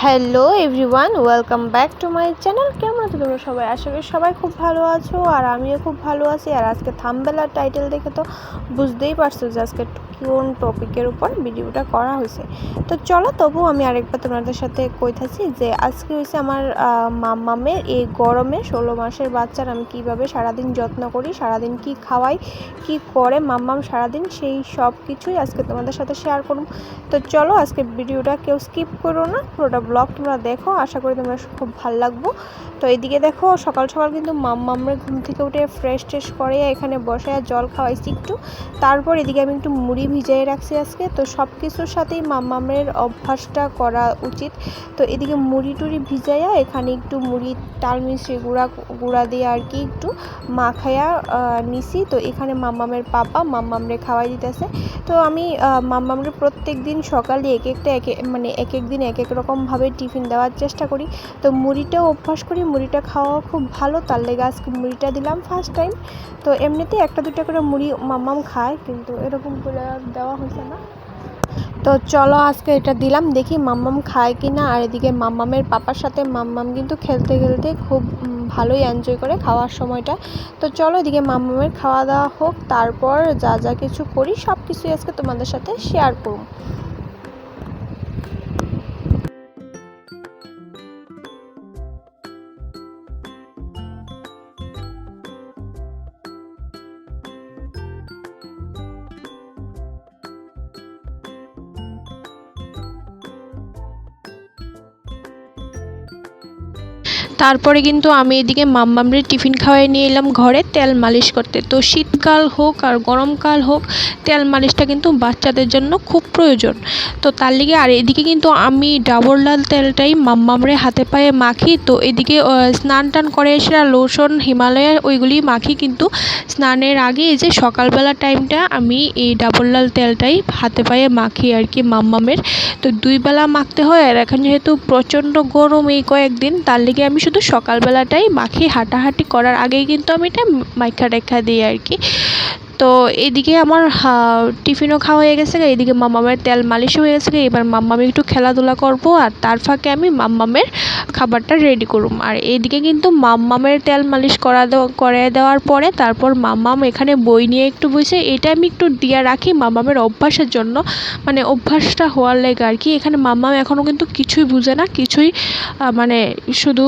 Hello everyone, welcome back to my channel. কেমন আছো তোমরা সবাই? আশা করি সবাই খুব ভালো আছো, আর আমিও খুব ভালো আছি। আর আজকে থাম্বনেল আর টাইটেল দেখে তো বুঝতেই পারছো যে আজকে কোন টপিকের উপর ভিডিওটা করা হয়েছে। তো চলো, তবু আমি আরেকবার তোমাদের সাথে কইতাছি যে আজকে হয়েছে আমার মাম্মামের এই গরমে 16 মাসের বাচ্চার আমি কিভাবে সারাদিন যত্ন করি, সারাদিন কি খাওয়াই, কি করে মাম্মাম সারাদিন, সেই সব কিছুই আজকে তোমাদের সাথে শেয়ার করব। তো চলো, আজকে ভিডিওটা কেউ স্কিপ করো না, পুরোটা ব্লগ তোমরা দেখো, আশা করি তোমরা খুব ভালো লাগবো। তো এইদিকে দেখো, সকাল সকাল কিন্তু মাম্মামরে ঘুম থেকে উঠে ফ্রেশ ট্রেশ করে এখানে বসে জল খাওয়াইছি একটু। তারপর এদিকে আমি একটু মুড়ি ভিজিয়ে রাখছি আজকে। তো সব কিছুর সাথেই মাম্মামের অভ্যাসটা করা উচিত। তো এদিকে মুড়ি টুড়ি ভিজাইয়া এখানে একটু মুড়ি টাল মিশ্রি গুঁড়া দিয়ে আর কি একটু মাখাইয়া নিছি। তো এখানে মাম্মামের পাপা মাম্মামরে খাওয়াই দিতেছে। তো আমি মাম্মামরে প্রত্যেক দিন সকালে এক এক দিন এক এক রকমভাবে টিফিন দেওয়ার চেষ্টা করি। তো মুড়িটাও অভ্যাস করি, মুড়িটা খাওয়া খুব ভালো, তার লেগে আজকে মুড়িটা দিলাম ফার্স্ট টাইম। তো এমনিতেই একটা দুটা করে মুড়ি মাম্মাম খায়, কিন্তু এরকম করে দেওয়া হয়েছে না। তো চলো, আজকে এটা দিলাম, দেখি মাম্মাম খায় কি না। আর এদিকে মাম্মামের পাপার সাথে মাম্মাম কিন্তু খেলতে খেলতে খুব ভালোই এনজয় করে খাওয়ার সময়টা। তো চলো, এদিকে মাম্মামের খাওয়া দাওয়া হোক, তারপর যা যা কিছু করি সব কিছুই আজকে তোমাদের সাথে শেয়ার করব। তারপরে কিন্তু আমি এদিকে মাম্মামরে টিফিন খাওয়াই নিয়ে এলাম ঘরে তেল মালিশ করতে। তো শীতকাল হোক আর গরমকাল হোক, তেল মালিশটা কিন্তু বাচ্চাদের জন্য খুব প্রয়োজন। তো তার লিগে আর এদিকে কিন্তু আমি ডাবর লাল তেলটাই মাম্মামরে হাতে পায়ে মাখি। তো এদিকে স্নান টান করে এসে লোশন হিমালয়ের ওইগুলি মাখি, কিন্তু স্নানের আগে এই যে সকালবেলা টাইমটা আমি এই ডাবর লাল তেলটাই হাতে পায়ে মাখি আর কি মাম্মামের। তো 2 বেলা মাখতে হয়, আর এখন যেহেতু প্রচণ্ড গরম এই কয়েকদিন, তার লিগে আমি শুধু সকালবেলাটাই মাখি, হাঁটাহাঁটি করার আগেই কিন্তু আমি এটা মাইখা টেখা দিই আর কি। তো এদিকে আমার টিফিনও খাওয়া হয়ে গেছে, এদিকে মাম্মামের তেল মালিশও হয়ে গেছে। এবার মাম্মামি একটু খেলাধুলা করব, আর তার ফাঁকে আমি মাম্মামের খাবারটা রেডি করুম। আর এইদিকে কিন্তু মাম্মামের তেল মালিশ করে দেওয়ার পরে তারপর মাম্মাম এখানে বই নিয়ে একটু বসে, এটা আমি একটু দিয়ে রাখি মাম্মামের অভ্যাসের জন্য, মানে অভ্যাসটা হওয়ার লেগে আর কি। এখানে মাম্মাম এখনও কিন্তু কিছুই বুঝে না, কিছুই মানে শুধু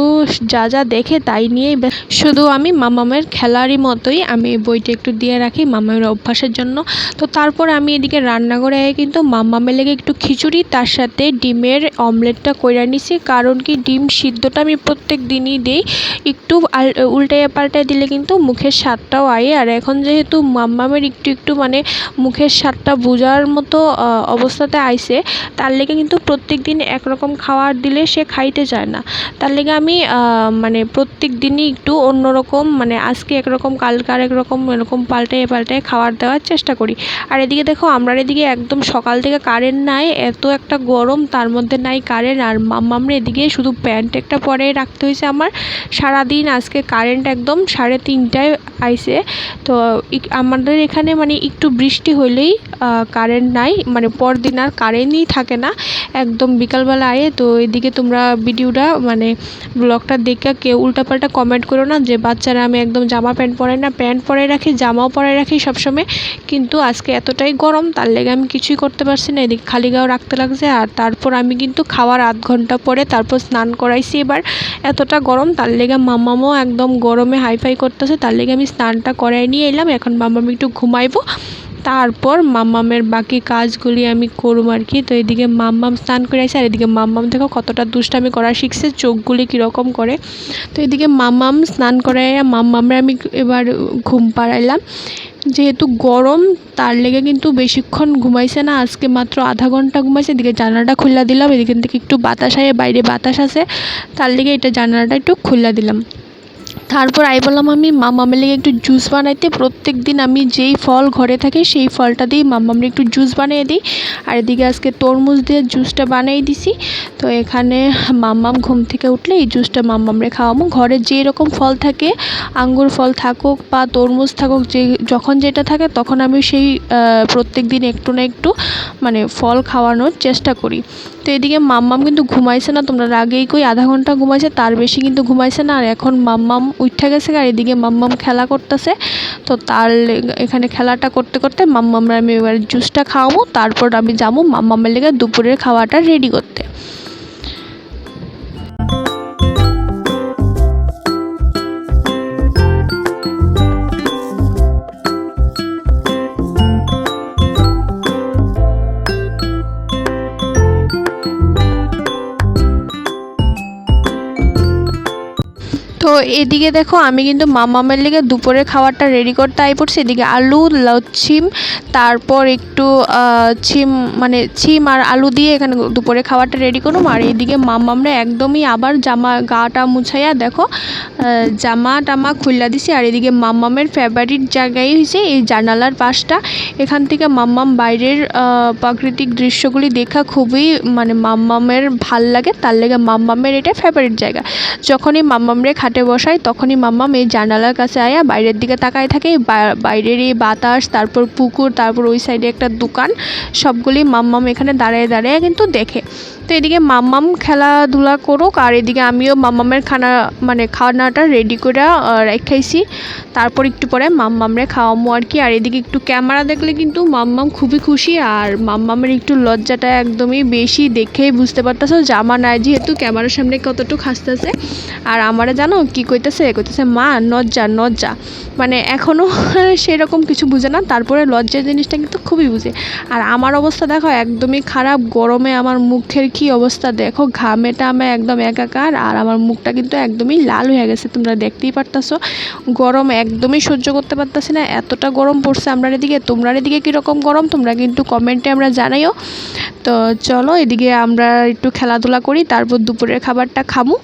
যা যা দেখে তাই নিয়েই শুধু আমি মাম্মামের খেলারই মতোই আমি বইটা একটু দিয়ে রাখি মাম্মামের অভ্যাসের জন্য। তো তারপর আমি এদিকে রান্নাঘরে কিন্তু মাম্মামের লেগে একটু খিচুড়ি, তার সাথে ডিমের অমলেটটা কইরা নিছি। কারণ কি, ডিম সিদ্ধটা আমি প্রত্যেক দিনই দিই, একটু উল্টাইয়া পাল্টায় দিলে কিন্তু মুখের স্বাদটাও আয়। আর এখন যেহেতু মাম্মামের একটু একটু মানে মুখের স্বাদটা বোঝার মতো অবস্থাতে আইছে, তার লেগে কিন্তু প্রত্যেক দিন একরকম খাবার দিলে সে খাইতে চায় না। তার লেগে আমি মানে প্রত্যেক দিনই একটু অন্যরকম, মানে আজকে একরকম কালকে আরেক রকম, এরকম পাল্টায় পাল্টায় খাবার দেওয়ার চেষ্টা করি। আর এদিকে দেখো, আমরা এদিকে একদম সকাল থেকে কারেন্ট নাই, এত একটা গরম, তার মধ্যে নাই কারেন্ট। আর মাম্মামরে এদিকে শুধু প্যান্ট একটা পরে রাখতে হয়েছে আমার সারাদিন। আজকে কারেন্ট একদম 3:30টায় আইছে। তো আমাদের এখানে মানে একটু বৃষ্টি হলেই কারেন্ট নাই, মানে পরদিন আর কারেন্টই থাকে না, একদম বিকালবেলা আয়ে। তো এদিকে তোমরা ভিডিওটা মানে ব্লগটা দেখে কেউ উল্টাপাল্টা কমেন্ট করো না যে বাচ্চারা আমি একদম জামা প্যান্ট পরে না, প্যান্ট পরে রাখি, জামাও পরে রাখি সবসময়, কিন্তু আজকে এতটাই গরম তার লেগে আমি কিছুই করতে পারছি না, এদিকে খালি গাও রাখতে লাগছে। আর তারপর আমি কিন্তু খাওয়ার আধ ঘন্টা পরে তারপর স্নান করাইছি। এবার এতটা গরম, তার লেগে মাম্মামও একদম গরমে হাইফাই করতেছে, তার লেগে আমি স্নানটা করাই নিয়ে এলাম। এখন মাম্মাম একটু ঘুমাইবো, তারপর মাম্মামের বাকি কাজগুলি আমি করব আর কি। তো এদিকে মাম্মাম স্নান করে আসে, আর এদিকে মাম্মাম দেখো কতটা দুষ্টামি করা শিখছে, চোখগুলি কীরকম করে। তো এদিকে মাম্মাম স্নান করাইয়া মাম্মামরা আমি এবার ঘুম পাড়াইলাম। যেহেতু গরম তার লেগে কিন্তু বেশিক্ষণ ঘুমাইছে না, আজকে মাত্র আধা ঘন্টা ঘুমাইছে। এদিকে জানালাটা খুলে দিলাম, এদিকে থেকে একটু বাতাস আয়, বাইরে বাতাস আছে, তার লেগে এটা জানালাটা একটু খুলে দিলাম। তারপর বললাম আমি মাম্মামের লেগে একটু জুস বানাইতে। প্রত্যেক দিন আমি যেই ফল ঘরে থাকে সেই ফলটা দিই মাম্মামরে একটু জুস বানিয়ে দিই। আর এদিকে আজকে তরমুজ দিয়ে জুসটা বানিয়ে দিছি। তো এখানে মাম্মাম ঘুম থেকে উঠলে এই জুসটা মাম্মামরে খাওয়াবো। ঘরে যে রকম ফল থাকে, আঙ্গুর ফল থাকুক বা তরমুজ থাকুক, যখন যেটা থাকে তখন আমি সেই প্রত্যেক দিন একটু না একটু মানে ফল খাওয়ানোর চেষ্টা করি। তো এদিকে মাম্মাম কিন্তু ঘুমাইছে না, তোমরা আগেই কই আধা ঘন্টা ঘুমাইছে, তার বেশি কিন্তু ঘুমাইছে না। আর এখন মাম্মাম উঠে গেছে আর এদিকে মাম্মাম খেলা করতেছে। তো তার এখানে খেলাটা করতে করতে মাম্মামরা আমি এবার জুসটা খাওয়াবো, তারপর আমি যাবো মাম্মামের লেগে দুপুরের খাওয়াটা রেডি করতে। তো এদিকে দেখো আমি কিন্তু মাম্মামের লেগে দুপুরের খাবারটা রেডি করতে পড়ছি। এদিকে আলু লচ্ছিম, তারপর একটু ছিম আর আলু দিয়ে এখানে দুপুরে খাবারটা রেডি করুম। আর এদিকে মাম্মামরা একদমই আবার গাটা মুছাইয়া দেখো জামা টামা খুললা দিছি। আর এদিকে মাম্মামের ফেভারিট জায়গায় হয়েছে এই জানালার পাশটা। এখান থেকে মাম্মাম বাইরের প্রাকৃতিক দৃশ্যগুলি দেখা খুবই মাম্মামের ভাল লাগে, তার লেগে মাম্মামের এটা ফেভারিট জায়গা। যখনই মাম্মামরে খাটে বসাই তখনই মাম্মাম এই জানালার কাছে আয়া বাইরের দিকে তাকায় থাকে। বাইরের এই বাতাস, তারপর পুকুর, তারপর ওই সাইডে একটা দোকান, সবগুলি মাম্মাম এখানে দাঁড়িয়ে দাঁড়িয়ে কিন্তু দেখে। তো এদিকে মাম্মাম খেলাধুলা করুক আর এদিকে আমিও মাম্মামের খানাটা রেডি করে রেখাইছি। তারপর একটু পরে মাম্মামরে খাওয়ামো আর কি। আর এদিকে একটু ক্যামেরা দেখলে কিন্তু মাম্মাম খুবই খুশি, আর মাম্মামের একটু লজ্জাটা একদমই বেশি, দেখেই বুঝতে পারতেছো জামা নাই যেহেতু ক্যামেরার সামনে কতটুকু হাসতেছে। আর আমারে জানো কি কইতেছে মা লজ্জা, এখনও সেরকম কিছু বুঝে না, তারপরে লজ্জার জিনিসটা কিন্তু খুবই বুঝে। আর আমার অবস্থা দেখো একদমই খারাপ, গরমে আমার মুখের কি অবস্থা দেখো, ঘামেটা আমি একদম একাকার। আর আমার মুখটা কিন্তু একদমই লাল হয়ে গেছে, তোমরা দেখতেই পারতেছো। গরম একদমই সহ্য করতে পারতেছি না, এতটা গরম পড়ছে আমরা এদিকে। তোমরা এদিকে কীরকম গরম তোমরা কিন্তু কমেন্টে আমরা জানাইও। তো চলো এদিকে আমরা একটু খেলাধুলা করি, তারপর দুপুরের খাবারটা খামু।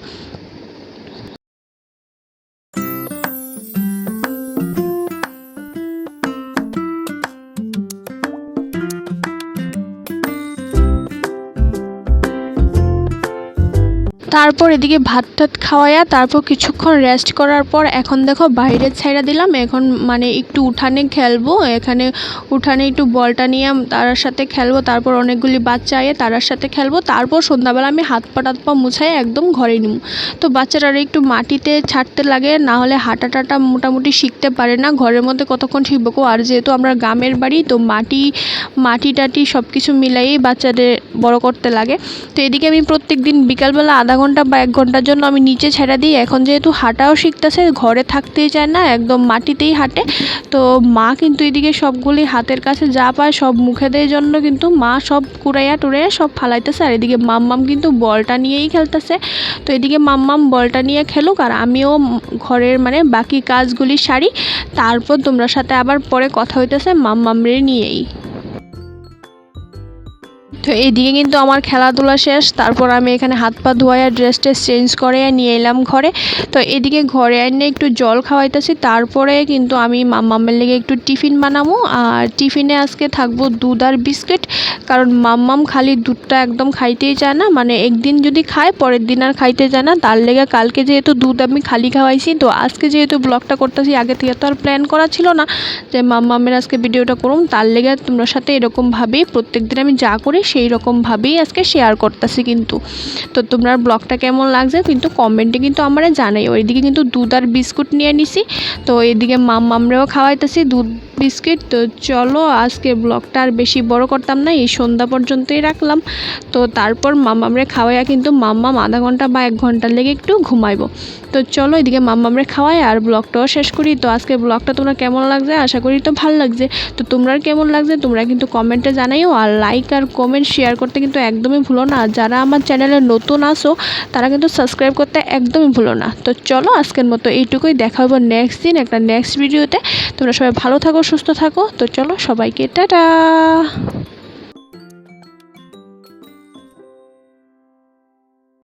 তারপর এদিকে ভাত খাওয়াইয়া তারপর কিছুক্ষণ রেস্ট করার পর এখন দেখো বাইরে ছাইড়া দিলাম। এখন একটু উঠানে খেলবো, এখানে উঠানে একটু বলটা নিয়ে তার সাথে খেলবো, তারপর অনেকগুলি বাচ্চা আয়ে তার সাথে খেলবো। তারপর সন্ধ্যাবেলা আমি হাত পা মুছাই একদম ঘরে নিব। তো বাচ্চারা একটু মাটিতে ছাড়তে লাগে, না হলে হাঁটাটা মোটামুটি শিখতে পারে না, ঘরের মধ্যে কতক্ষণ শিখবো। আর যেহেতু আমরা গ্রামের বাড়ি, তো মাটি টাটি সব কিছু মিলাইয়েই বাচ্চাদের বড় করতে লাগে। তো এদিকে আমি প্রত্যেক দিন বিকালবেলা আধা ঘন্টা বা 1 ঘন্টার জন্য আমি নিচে ছেড়ে দিই। এখন যেহেতু হাঁটাও শিখতেছে, ঘরে থাকতেই চায় না, একদম মাটিতেই হাঁটে। তো মা কিন্তু এদিকে সবগুলি হাতের কাছে যা পায় সব মুখে দেয় জন্য কিন্তু মা সব কুড়াইয়া টুড়াইয়া সব ফালাইতেছে। আর এদিকে মাম্মাম কিন্তু বলটা নিয়েই খেলতেছে। তো এদিকে মাম্মাম বলটা নিয়ে খেলুক আর আমিও ঘরের বাকি কাজগুলি সারি, তারপর তোমরা সাথে আবার পরে কথা হইতেছে মাম্মামরে নিয়েই। তো এইদিকে কিন্তু আমার খেলাধুলা শেষ, তারপর আমি এখানে হাত পা ধোয়া ড্রেস চেঞ্জ করে নিয়ে এলাম ঘরে। তো এদিকে ঘরে এনে একটু জল খাওয়াইতেছি, তারপরে কিন্তু আমি মাম্মামের লেগে একটু টিফিন বানাবো। আর টিফিনে আজকে থাকবো দুধ আর বিস্কিট, কারণ মাম্মাম খালি দুধটা একদম খাইতেই চায় না, একদিন যদি খায় পরের দিন আর খাইতে চায় না। তার লেগে কালকে যেহেতু দুধ আমি খালি খাওয়াইছি, তো আজকে যেহেতু ব্লগটা করতেছি, আগে থেকে তো আর প্ল্যান করা ছিল না যে মাম্মামের আজকে ভিডিওটা করুম, তার লেগে তোমরা সাথে এরকমভাবেই প্রত্যেকদিন আমি যা করি সেই রকমভাবেই আজকে শেয়ার করতেছি কিন্তু। তো তোমরা ব্লগটা কেমন লাগছে কিন্তু কমেন্টে কিন্তু আমরা জানাই। ওইদিকে কিন্তু দুধ আর বিস্কুট নিয়ে নিছি, তো এদিকে মাম্মামরেও খাওয়াইতেছি দুধ বিস্কিট। তো চলো আজকে ব্লগটা আর বেশি বড় করতাম না, এই সন্ধ্যা পর্যন্তই রাখলাম। তো তারপর মাম্মামরে খাওয়াইয়া কিন্তু মাম্মাম আধা ঘন্টা বা 1 ঘন্টার লেগে একটু ঘুমাইবো। তো চলো এদিকে মাম্মামরে খাওয়াই আর ব্লগটাও শেষ করি। তো আজকে ব্লগটা তোমরা কেমন লাগছে, আশা করি তো ভালো লাগছে। তো তোমরা কেমন লাগছে তোমরা কিন্তু কমেন্টে জানাইও, আর লাইক আর কমেন্ট শেয়ার করতে কিন্তু একদমই ভুলো না। যারা আমার চ্যানেলে নতুন আসো তারা কিন্তু সাবস্ক্রাইব করতে একদমই ভুলো না। তো চলো আজকের মতো এইটুকুই, দেখা হবে নেক্সট দিন একটা নেক্সট ভিডিওতে। তোমরা সবাই ভালো থাকো, সুস্থ থাকো। তো চলো সবাইকে টাটা।